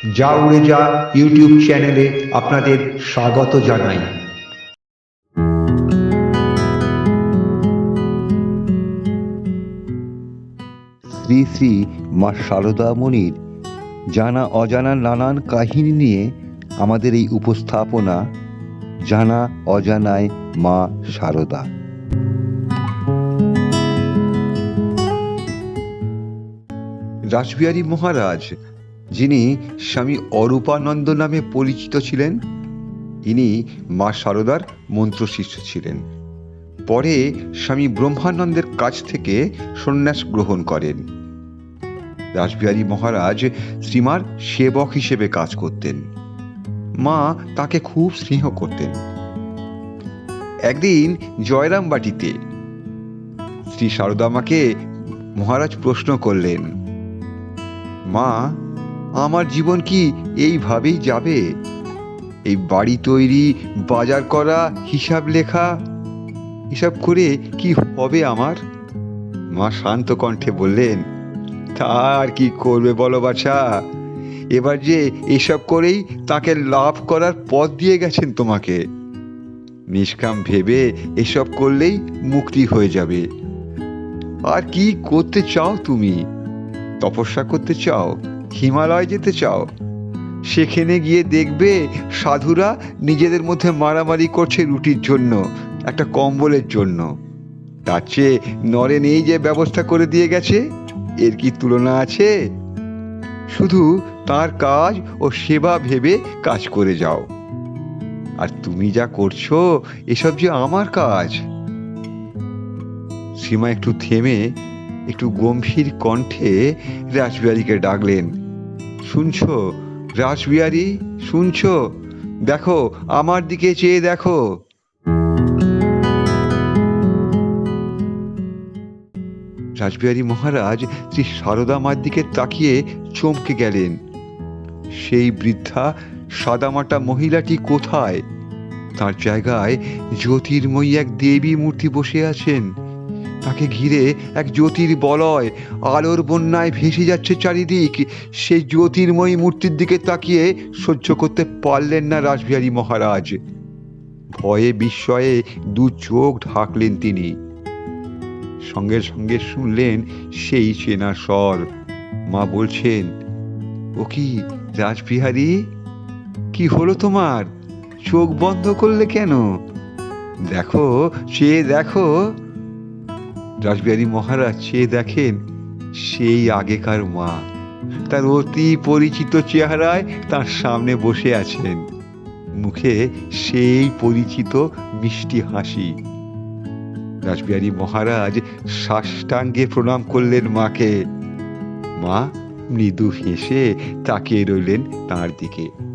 যা উড়ে যা ইউটিউব চ্যানেলে আপনাদের স্বাগত জানাই। শ্রী শ্রী মা সারদা মণির জানা অজানা নানান কাহিনী নিয়ে আমাদের এই উপস্থাপনা জানা অজানায় মা সারদা। রাসবিহারী মহারাজ, যিনি স্বামী অরূপানন্দ নামে পরিচিত ছিলেন, ইনি মা সারদার মন্ত্রশিষ্য ছিলেন। পরে স্বামী ব্রহ্মানন্দের কাছ থেকে সন্ন্যাস গ্রহণ করেন। রাসবিহারী মহারাজ শ্রীমার সেবক হিসেবে কাজ করতেন। মা তাকে খুব স্নেহ করতেন। একদিন জয়রামবাটিতে শ্রী সারদা মাকে মহারাজ প্রশ্ন করলেন, মা, আমার জীবন কি এইভাবেই যাবে? এই বাড়ি তৈরি, বাজার করা, হিসাব লেখা, এসব করে কি হবে আমার? মা শান্ত কণ্ঠে বললেন, তার কি করবে বলো বাছা, এবার যে এসব করেই তাকে লাভ করার পথ দিয়ে গেছেন তোমাকে। নিষ্কাম ভেবে এসব করলেই মুক্তি হয়ে যাবে। আর কি করতে চাও তুমি? তপস্যা করতে চাও? হিমালয় যেতে চাও? সেখানে গিয়ে দেখবে সাধুরা নিজেদের মধ্যে মারামারি করছে রুটির জন্য, একটা কম্বলের জন্য। তার চেয়ে নরেন এই যে ব্যবস্থা করে দিয়ে গেছে, এর কি তুলনা আছে? শুধু তার কাজ ও সেবা ভেবে কাজ করে যাও। আর তুমি যা করছো, এসব যে আমার কাজ। সীমা একটু থেমে একটু গম্ভীর কণ্ঠে রাসবিহারীকে ডাকলেন, শুনছো রাসবিহারী, শুনছো? দেখো, আমার দিকে চেয়ে দেখো। রাসবিহারী মহারাজ শ্রী সারদা মার দিকে তাকিয়ে চমকে গেলেন। সেই বৃদ্ধা সাদামাটা মহিলাটি কোথায়? তার জায়গায় জ্যোতির্ময়ী এক দেবী মূর্তি বসে আছেন। তাকে ঘিরে এক জ্যোতির্বলয়, আলোর বন্যায় ভেসে যাচ্ছে চারিদিক। সেই জ্যোতির্ময়ী মূর্তির দিকে তাকিয়ে সহ্য করতে পারলেন না রাসবিহারী মহারাজ। ভয়ে বিস্ময়ে দু চোখ ঢাকলেন তিনি। সঙ্গে সঙ্গে শুনলেন সেই চেনা স্বর। মা বলছেন, ও কি রাসবিহারী, কি হলো তোমার? চোখ বন্ধ করলে কেন? দেখো, চেয়ে দেখো। রাসবিহারী মহারাজ চেয়ে দেখেন, সেই আগেকার মা তার অতি পরিচিত চেহারায় তার সামনে বসে আছেন। মুখে সেই পরিচিত মিষ্টি হাসি। রাসবিহারী মহারাজ সাষ্টাঙ্গে প্রণাম করলেন মাকে। মা মৃদু হেসে তাকিয়ে রইলেন তাঁর দিকে।